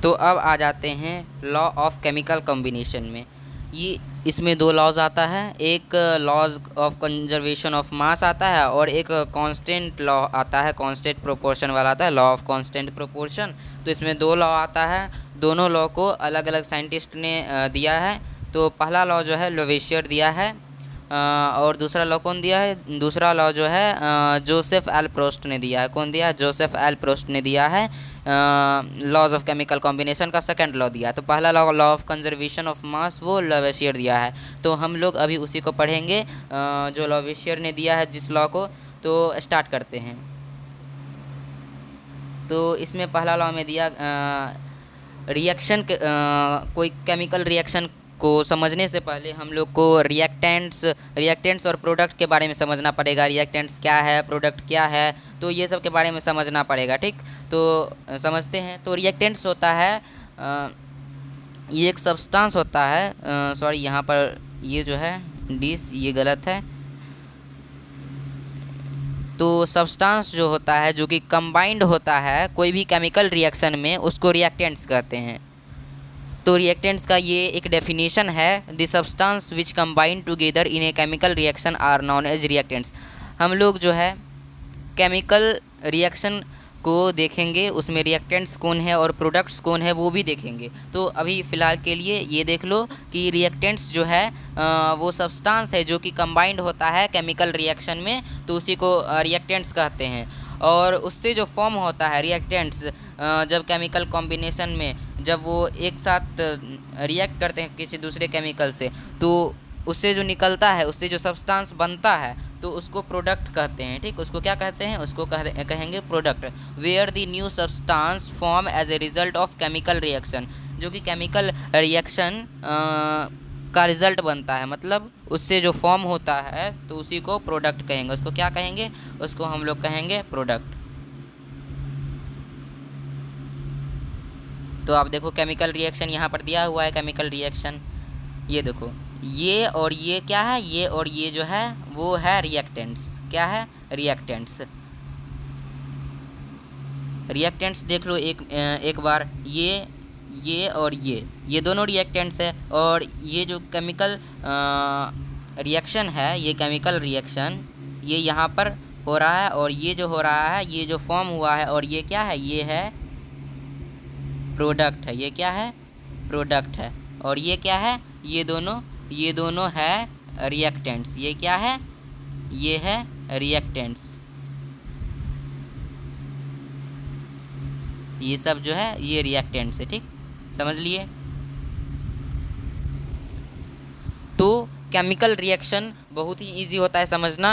तो अब आ जाते हैं लॉ ऑफ केमिकल कॉम्बिनेशन में। ये इसमें दो लॉज आता है, एक laws of conservation of mass आता है और एक कांस्टेंट लॉ आता है, कांस्टेंट प्रोपोर्शन वाला आता है, लॉ ऑफ कांस्टेंट प्रोपोर्शन। तो इसमें दो लॉ आता है, दोनों लॉ को अलग अलग साइंटिस्ट ने दिया है। तो पहला लॉ जो है लोवेशियर दिया है, और दूसरा लॉ कौन दिया है, दूसरा लॉ जो है जोसेफ एल प्रोस्ट ने दिया है। कौन दिया है, जोसेफ एल प्रोस्ट ने दिया है। लॉज ऑफ केमिकल कॉम्बिनेशन का सेकंड लॉ दिया है। तो पहला law, law of conservation of मास, वो लोवेशियर दिया है। तो हम लोग अभी उसी को पढ़ेंगे, जो लोवेशियर ने दिया है जिस लॉ को। तो स्टार्ट करते हैं। तो इसमें पहला लॉ में दिया रिएक्शन कोई केमिकल रिएक्शन को समझने से पहले हम लोग को रिएक्टेंट्स और प्रोडक्ट के बारे में समझना पड़ेगा। रिएक्टेंट्स क्या है, प्रोडक्ट क्या है, तो ये सब के बारे में समझना पड़ेगा। ठीक, तो समझते हैं। तो रिएक्टेंट्स होता है, ये एक सब्सटेंस होता है, सॉरी यहाँ पर ये जो है डिस ये गलत है। तो सब्सटेंस जो होता है जो कि कंबाइंड होता है कोई भी केमिकल रिएक्शन में, उसको रिएक्टेंट्स कहते हैं। तो रिएक्टेंट्स का ये एक डेफिनेशन है, the substance which combine together in a chemical reaction are known as reactants. हम लोग जो है केमिकल रिएक्शन को देखेंगे, उसमें रिएक्टेंट्स कौन है और प्रोडक्ट्स कौन है वो भी देखेंगे। तो अभी फ़िलहाल के लिए ये देख लो कि रिएक्टेंट्स जो है वो सब्सटेंस है जो कि कंबाइंड होता है केमिकल रिएक्शन में, तो उसी को रिएक्टेंट्स कहते हैं। और उससे जो फॉर्म होता है रिएक्टेंट्स, जब केमिकल कॉम्बिनेशन में जब वो एक साथ रिएक्ट करते हैं किसी दूसरे केमिकल से, तो उससे जो निकलता है, उससे जो सब्सटेंस बनता है, तो उसको प्रोडक्ट कहते हैं। ठीक, उसको क्या कहते हैं, उसको कहेंगे product. Where the new substance form as a result of chemical reaction, जो कि केमिकल रिएक्शन का रिजल्ट बनता है, मतलब उससे जो फॉर्म होता है, तो उसी को प्रोडक्ट कहेंगे। उसको क्या कहेंगे, उसको हम लोग कहेंगे प्रोडक्ट। तो आप देखो केमिकल रिएक्शन यहाँ पर दिया हुआ है, केमिकल रिएक्शन ये देखो, ये और ये क्या है, ये और ये जो है वो है रिएक्टेंट्स। क्या है, रिएक्टेंट्स। रिएक्टेंट्स देख लो एक बार, ये और ये दोनों रिएक्टेंट्स है। और ये जो केमिकल रिएक्शन है, ये केमिकल रिएक्शन ये यहाँ पर हो रहा है, और ये जो हो रहा है, ये जो फॉर्म हुआ है, और ये क्या है, ये है प्रोडक्ट है। ये क्या है, प्रोडक्ट है। और ये क्या है, ये दोनों है रिएक्टेंट्स। ये क्या है, ये है रिएक्टेंट्स। ये सब जो है ये रिएक्टेंट्स है। ठीक, समझ लिए। तो केमिकल रिएक्शन बहुत ही इजी होता है समझना।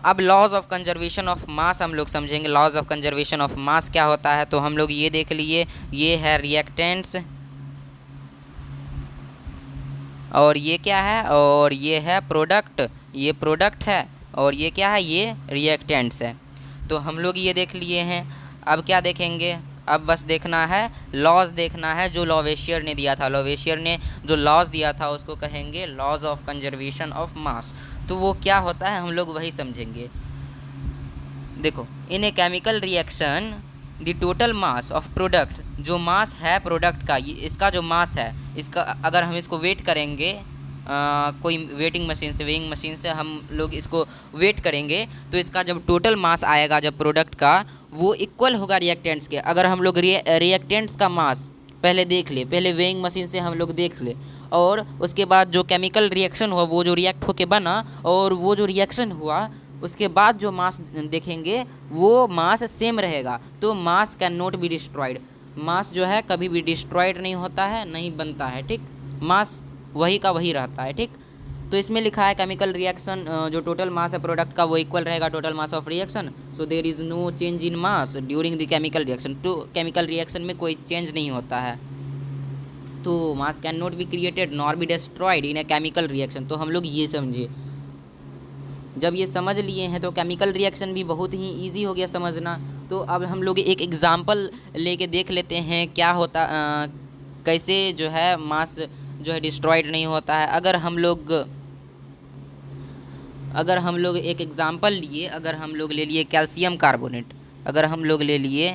अब laws of conservation of mass हम लोग समझेंगे। Laws of conservation of mass क्या होता है, तो हम लोग ये देख लिए, ये है रिएक्टेंट्स, और ये क्या है, और ये है प्रोडक्ट। ये प्रोडक्ट है, और ये क्या है, ये रिएक्टेंट्स है। तो हम लोग ये देख लिए हैं। अब क्या देखेंगे, अब बस देखना है, लॉज देखना है जो लोवेशियर ने दिया था। लोवेशियर ने जो लॉज दिया था उसको कहेंगे laws of conservation of mass. तो वो क्या होता है हम लोग वही समझेंगे। देखो, in a chemical reaction the total mass of product, जो मास है प्रोडक्ट का, इसका जो मास है, इसका अगर हम इसको वेट करेंगे, कोई वेटिंग मशीन से, वेइंग मशीन से हम लोग इसको वेट करेंगे, तो इसका जब टोटल मास आएगा जब प्रोडक्ट का, वो इक्वल होगा रिएक्टेंट्स के। अगर हम लोग रिएक्टेंट्स का मास पहले देख ले, पहले वेइंग मशीन से हम लोग देख ले, और उसके बाद जो केमिकल रिएक्शन हुआ, वो जो रिएक्ट होके बना, और वो जो रिएक्शन हुआ उसके बाद जो मास देखेंगे वो मास सेम रहेगा। तो mass can not be destroyed. Mass जो है कभी भी डिस्ट्रॉयड नहीं होता है, नहीं बनता है। ठीक, मास वही का वही रहता है। ठीक, तो इसमें लिखा है केमिकल रिएक्शन जो टोटल मास है प्रोडक्ट का वो इक्वल रहेगा total mass of reaction. So there is no change in mass during the chemical reaction. तो केमिकल रिएक्शन में कोई चेंज नहीं होता है। तो mass can not be created nor be destroyed in a chemical reaction. तो हम लोग ये समझिए, जब ये समझ लिए हैं तो केमिकल रिएक्शन भी बहुत ही इजी हो गया समझना। तो अब हम लोग एक एग्जांपल लेके देख लेते हैं क्या होता, कैसे जो है मास जो है डिस्ट्रॉयड नहीं होता है। अगर हम लोग एक एग्जांपल लिए, अगर हम लोग ले लिए कैल्शियम कार्बोनेट, अगर हम लोग ले लिए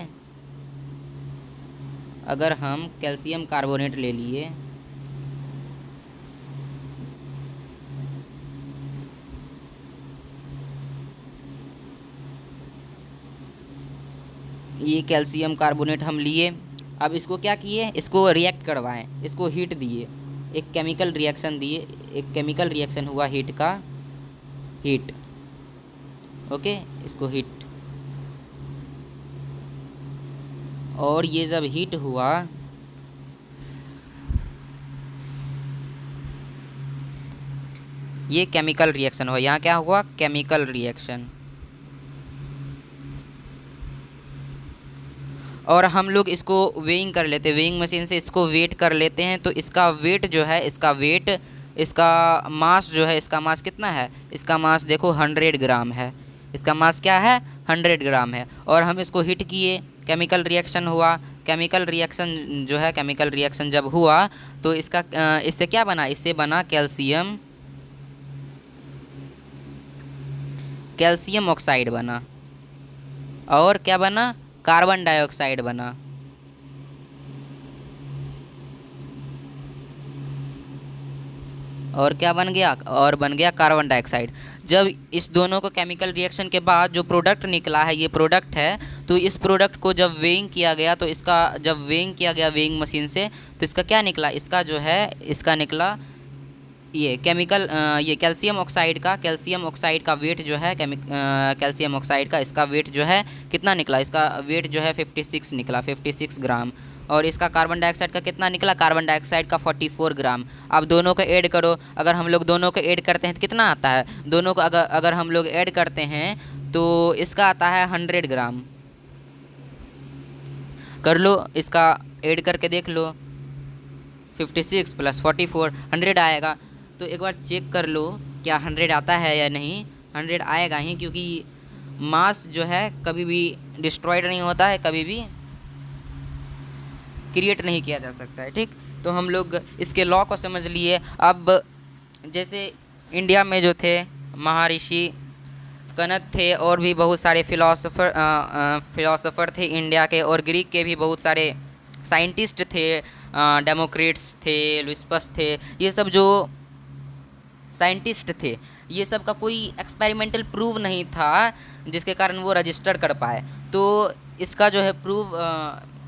अगर हम कैल्शियम कार्बोनेट ले लिए, ये कैल्शियम कार्बोनेट हम लिए, अब इसको क्या किए, इसको रिएक्ट करवाएं, इसको हीट दिए, एक केमिकल रिएक्शन दिए, एक केमिकल रिएक्शन हुआ हीट का, हीट, ओके, इसको हीट, और ये जब हीट हुआ ये केमिकल रिएक्शन हुआ, यहाँ क्या हुआ, केमिकल रिएक्शन, और हम लोग इसको वेइंग कर लेते हैं, वेइंग मशीन से इसको वेट कर लेते हैं। तो इसका वेट जो है, इसका वेट, इसका मास जो है, इसका मास कितना है, इसका मास देखो 100 ग्राम है, इसका मास क्या है, 100 ग्राम है। और हम इसको हीट किए, केमिकल रिएक्शन हुआ, केमिकल रिएक्शन जो है, केमिकल रिएक्शन जब हुआ तो इसका इससे क्या बना, इससे बना कैल्शियम, कैल्शियम ऑक्साइड बना, और क्या बना, कार्बन डाइऑक्साइड बना। और क्या बन गया, और बन गया कार्बन डाइऑक्साइड। जब इस दोनों को केमिकल रिएक्शन के बाद जो प्रोडक्ट निकला है, ये प्रोडक्ट है, तो इस प्रोडक्ट को जब वेइंग किया गया, तो इसका जब वेइंग किया गया वेइंग मशीन से, तो इसका क्या निकला, इसका जो है, इसका निकला ये केमिकल, ये कैल्शियम ऑक्साइड का, कैल्शियम ऑक्साइड का वेट जो है, कैल्शियम ऑक्साइड का इसका वेट जो है कितना निकला, इसका वेट जो है 56 निकला, 56 ग्राम। और इसका कार्बन डाइऑक्साइड का कितना निकला, कार्बन डाइऑक्साइड का 44 ग्राम। अब दोनों को ऐड करो, अगर हम लोग दोनों को ऐड करते हैं तो कितना आता है, दोनों को अगर हम लोग ऐड करते हैं तो इसका आता है 100 ग्राम। कर लो, इसका ऐड करके देख लो, 56 + 44 100 आएगा। तो एक बार चेक कर लो क्या 100 आता है या नहीं, 100 आएगा ही, क्योंकि मास जो है कभी भी डिस्ट्रॉयड नहीं होता है, कभी भी क्रिएट नहीं किया जा सकता है, ठीक। तो हम लोग इसके लॉ को समझ लिए। अब जैसे इंडिया में जो थे महर्षि कनद थे, और भी बहुत सारे फिलोसोफर थे इंडिया के, और ग्रीक के भी बहुत सारे साइंटिस्ट थे, डेमोक्रिट्स थे, लुइसपस थे, ये सब जो साइंटिस्ट थे, ये सब का कोई एक्सपेरिमेंटल प्रूव नहीं था जिसके कारण वो रजिस्टर कर पाए। तो इसका जो है प्रूव,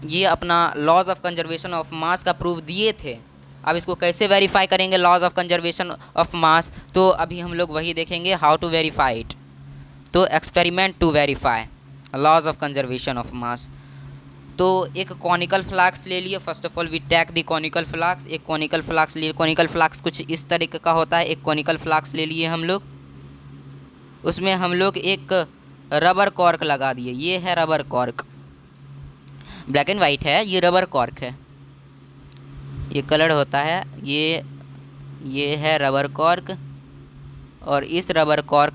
ये अपना laws of conservation of mass का प्रूव दिए थे। अब इसको कैसे वेरीफाई करेंगे laws of conservation of mass, तो अभी हम लोग वही देखेंगे, हाउ टू वेरीफाई इट। तो experiment to verify laws of conservation of mass. तो एक कॉनिकल फ्लैक्स ले लिए, first of all we take the conical flask, एक कॉनिकल फ्लैक्स लिए। कॉनिकल फ्लैक्स कुछ इस तरीके का होता है, एक कॉनिकल फ्लैक्स ले लिए हम लोग, उसमें हम लोग एक रबर कॉर्क लगा दिए, ये है rubber cork, black and white है, ये रबर कॉर्क है, ये कलर होता है, ये है रबर कॉर्क। और इस रबर कॉर्क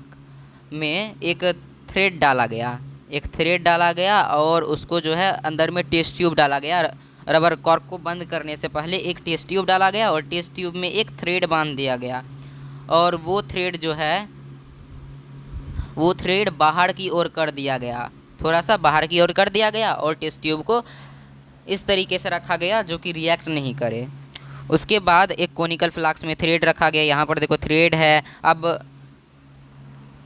में एक थ्रेड डाला गया, एक थ्रेड डाला गया, और उसको जो है अंदर में टेस्ट ट्यूब डाला गया। रबर कॉर्क को बंद करने से पहले एक टेस्ट ट्यूब डाला गया, और टेस्ट ट्यूब में एक थ्रेड बांध दिया गया, और वो थ्रेड जो है, वो थ्रेड बाहर की ओर कर दिया गया, थोड़ा सा बाहर की ओर कर दिया गया, और टेस्ट ट्यूब को इस तरीके से रखा गया जो कि रिएक्ट नहीं करे। उसके बाद एक कोनिकल फ्लास्क में थ्रेड रखा गया, यहाँ पर देखो थ्रेड है।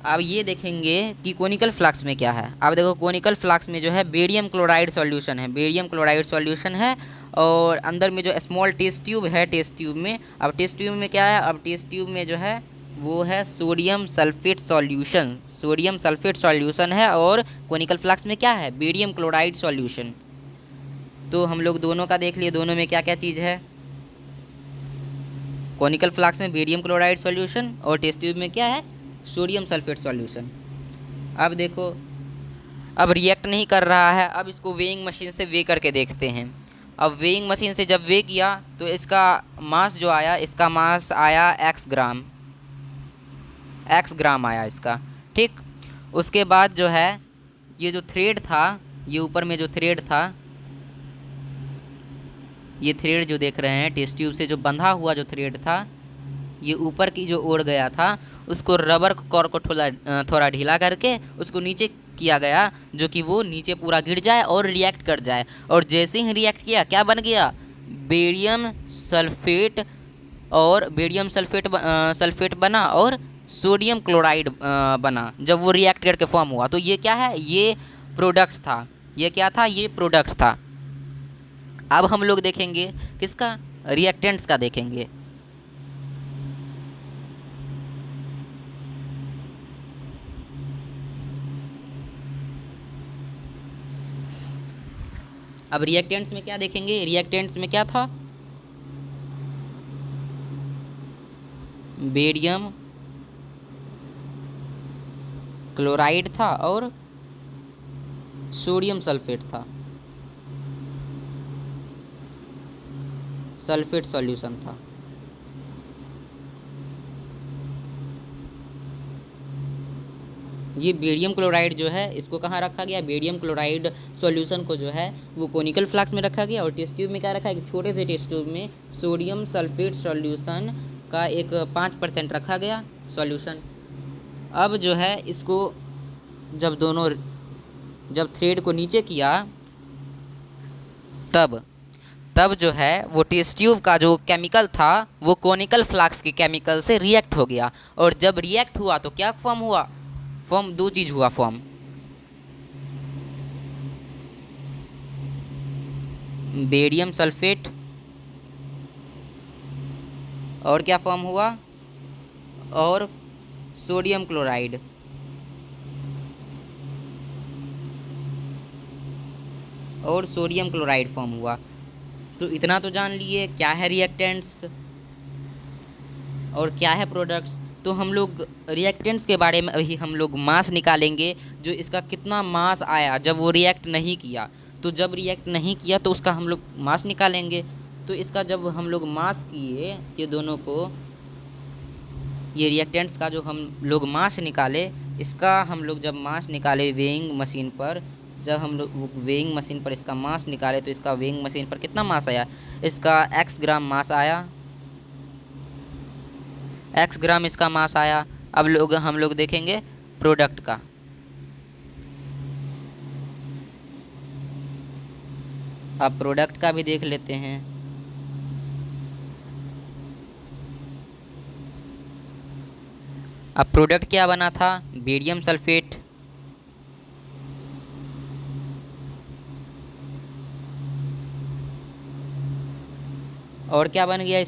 अब ये देखेंगे कि कोनिकल फ्लास्क में क्या है। अब देखो कोनिकल फ्लास्क में जो है बेरियम क्लोराइड सॉल्यूशन है, बेरियम क्लोराइड सॉल्यूशन है, और अंदर में जो स्मॉल टेस्ट ट्यूब है, टेस्ट ट्यूब में, अब टेस्ट ट्यूब में क्या है, अब टेस्ट ट्यूब में जो है वो है sodium sulphate solution, sodium sulphate solution है। और कोनिकल फ्लास्क में क्या है, बेरियम क्लोराइड सॉल्यूशन। तो हम लोग दोनों का देख लिए, दोनों में क्या क्या चीज़ है, कोनिकल फ्लास्क में बेरियम क्लोराइड सॉल्यूशन, और टेस्ट ट्यूब में क्या है, सोडियम सल्फेट सॉल्यूशन। अब देखो, अब रिएक्ट नहीं कर रहा है, अब इसको वेइंग मशीन से वे करके देखते हैं। अब वेइंग मशीन से जब वे किया तो इसका मास जो आया, इसका मास आया x ग्राम आया इसका, ठीक। उसके बाद जो है ये जो थ्रेड था, ये ऊपर में जो थ्रेड था, ये थ्रेड जो देख रहे हैं टेस्ट ट्यूब से जो बंधा हुआ जो थ्रेड था, ये ऊपर की जो ओर गया था उसको रबर कोर को थोड़ा ढीला करके उसको नीचे किया गया, जो कि वो नीचे पूरा गिर जाए और रिएक्ट कर जाए। और जैसे ही रिएक्ट किया क्या बन गया, बेरियम सल्फेट, और बेरियम सल्फेट बना और सोडियम क्लोराइड बना जब वो रिएक्ट करके फॉर्म हुआ। तो ये क्या है, ये प्रोडक्ट था। ये क्या था, ये प्रोडक्ट था। अब हम लोग देखेंगे किसका, रिएक्टेंट्स का देखेंगे। अब रिएक्टेंट्स में क्या देखेंगे, रिएक्टेंट्स में क्या था, बेरियम क्लोराइड था और सोडियम सल्फेट था, सल्फेट सॉल्यूशन था। ये बेरियम क्लोराइड जो है इसको कहाँ रखा गया, बेरियम क्लोराइड सॉल्यूशन को जो है वो कोनिकल फ्लास्क में रखा गया, और टेस्ट ट्यूब में क्या रखा है, छोटे से टेस्ट ट्यूब में सोडियम सल्फेट सॉल्यूशन का एक 5% रखा गया सॉल्यूशन। अब जो है इसको जब थ्रेड को नीचे किया तब जो है वो टेस्ट ट्यूब का जो केमिकल था वो कोनिकल फ्लास्क के केमिकल से रिएक्ट हो गया। और जब रिएक्ट हुआ तो क्या फॉर्म हुआ, फॉर्म दो चीज हुआ, फॉर्म बेरियम सल्फेट और क्या फॉर्म हुआ, और सोडियम क्लोराइड। और सोडियम क्लोराइड फॉर्म हुआ। तो इतना तो जान लिए क्या है रिएक्टेंट्स और क्या है प्रोडक्ट्स। तो हम लोग रिएक्टेंट्स के बारे में अभी हम लोग मास निकालेंगे, जो इसका कितना मास आया जब वो रिएक्ट नहीं किया। तो जब रिएक्ट नहीं किया तो उसका हम लोग मास निकालेंगे। तो इसका जब हम लोग मास किए, ये दोनों को, ये रिएक्टेंट्स का जो हम लोग मास निकाले, इसका हम लोग जब मास निकाले वेइंग मशीन पर, जब हम लोग वेइंग मशीन पर इसका मास निकाले तो इसका वेइंग मशीन पर कितना मास आया, इसका x ग्राम मास आया, x ग्राम इसका मास आया। अब हम लोग देखेंगे प्रोडक्ट का। अब प्रोडक्ट का भी देख लेते हैं। अब प्रोडक्ट क्या बना था, बेरियम सल्फेट, और क्या बन गया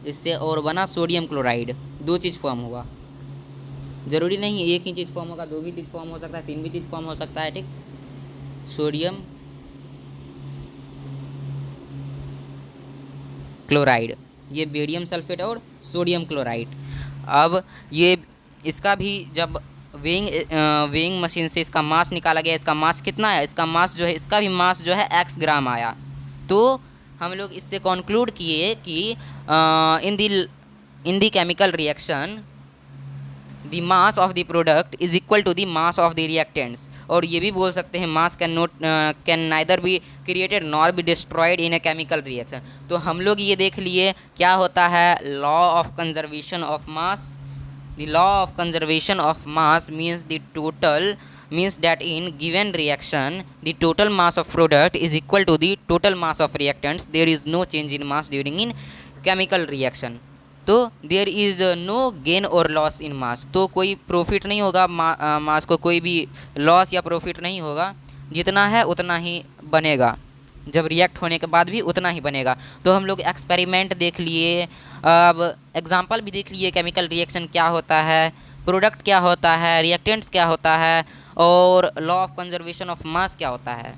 इससे और बना सोडियम क्लोराइड। दो चीज़ फॉर्म हुआ, ज़रूरी नहीं एक ही चीज़ फॉर्म होगा, दो भी चीज़ फॉर्म हो सकता है, तीन भी चीज़ फॉर्म हो सकता है, ठीक। सोडियम क्लोराइड, ये बेरियम सल्फेट और सोडियम क्लोराइड। अब ये इसका भी जब वेइंग मशीन से इसका मास निकाला गया, इसका मास कितना है, इसका मास जो है, इसका भी मास जो है x ग्राम आया। तो हम लोग इससे कंक्लूड किए कि in the chemical reaction the mass of the product is equal to the mass of the reactants. और ये भी बोल सकते हैं mass can neither be created nor be destroyed in a chemical reaction. तो हम लोग ये देख लिए क्या होता है law of conservation of mass. The law of conservation of mass means that in given reaction the total mass of product is equal to the total mass of reactants. There is no change in mass during in chemical reaction. तो there is no gain or loss in mass. तो कोई profit नहीं होगा मास को, कोई भी loss या profit नहीं होगा, जितना है उतना ही बनेगा, जब रिएक्ट होने के बाद भी उतना ही बनेगा। तो हम लोग एक्सपेरिमेंट देख लिए, अब एग्जांपल भी देख लिए, केमिकल रिएक्शन क्या होता है, प्रोडक्ट क्या होता है, रिएक्टेंट्स क्या होता है, और law of conservation of mass क्या होता है।